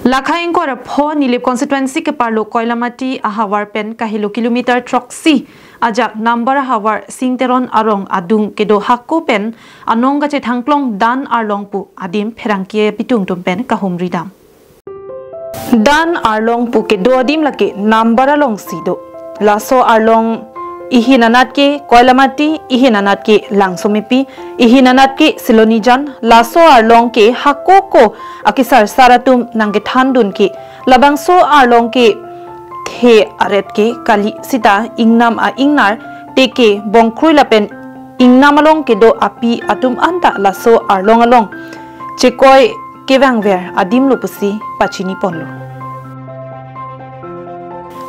Lakhain ko rapho nilip constituency ke parlo Koilamati ahawar pen kahilo kilometer troksi ajak number hawar singteron arong adung kedo hakko pen anong gache thangklong dan arlong pu adim pherangkie pitung tumpen kahumri dam dan arlong pu kedo adim lake number along sido laso arlong ihinanat ke Koilamati ihinanat ke langsomipi ihinanat ke silonijan laso arlong ke hakko ko akisar saratum nangge thandun ke labangso arlong ke the aret ke kali sita ingnam a ingnar teke bongkrui lapen ingnam along ke do api atum anta laso arlong along chekoi kewangver adim lupusi pachini ponlo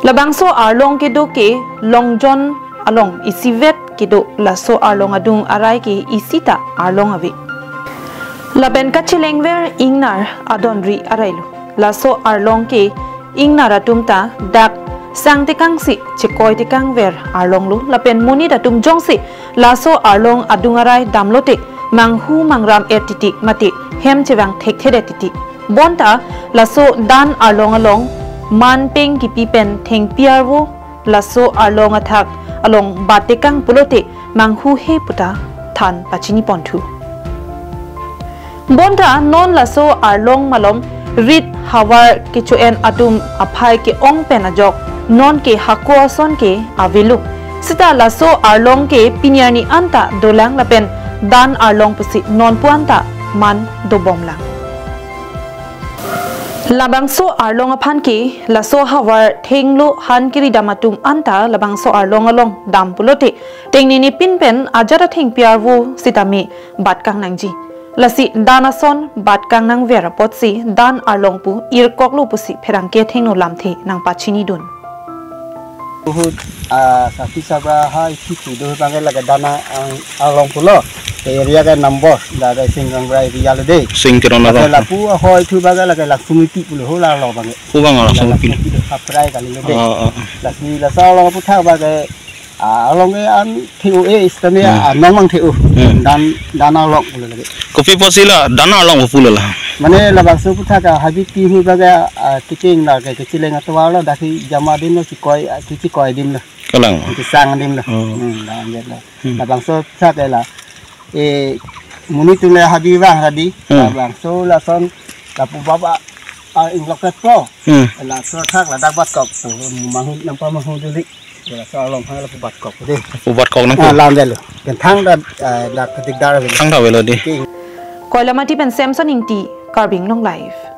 labangso arlong ke do ke longjon along isivet kedo laso arlong adung arai ke isita arlong ave laben kachelengver ingnar adonri arailu laso arlong ke ingnar atumta dak sangte kangsi chekoi te kangver arlong lu lapen muni datum jongsi laso arlong adung arai damlote manghu mangram etiti mate hem chewang thek thede titi bonta laso dan arlong along manpeng ki pipen theng piarwo laso arlong athak along batekang pulote manghu he puta than pachini pontu bonta non laso arlong malom rit hawar kichuen atum aphai ke ong penajok non ke hakko son ke avelu sita laso arlong ke pinyani anta dolang lapen dan arlong pusi non puanta man dobomlang labangso arlong aphan ke laso hawar thenglo han kiri damatum anta labangso arlong along dampulote tengnini pinpen ajara theng piarwo sitami batkang nangji lasi danason batkang nang vera potsi dan arlong pu irkoklu pusi pherangke thengno lamthe nang pachini dun kaki sabra hai kitu do bangai laga dana arlong pulo area ka number da singgang brai ria le de singteron la pu hoi thu baga laga laksumi pulo hola lo bangai pu bang laksumi pi kaprai kali le de lasi la sa lo pu tha baga along an thiu e istane nomang thiu dan dana lok pulo lagi kopi posila dana along pulo la mane la bakso pu tha ka habi ti hu baga kiking la ke kicileng atwa la daki jamadin no sikoi kicikoi dim la kalang kisang dim la la bangso tha ke la muni tu le habi wang tadi bangso la son la pu baba ing loket pro la so thak la dak bat kok mang nampa mang duli la so long ha la pu bat kok de pu bat kok nang lam de lo ken thang da ketik dar thang da welo di Koilamati pen Samson ingti Karbing Long Live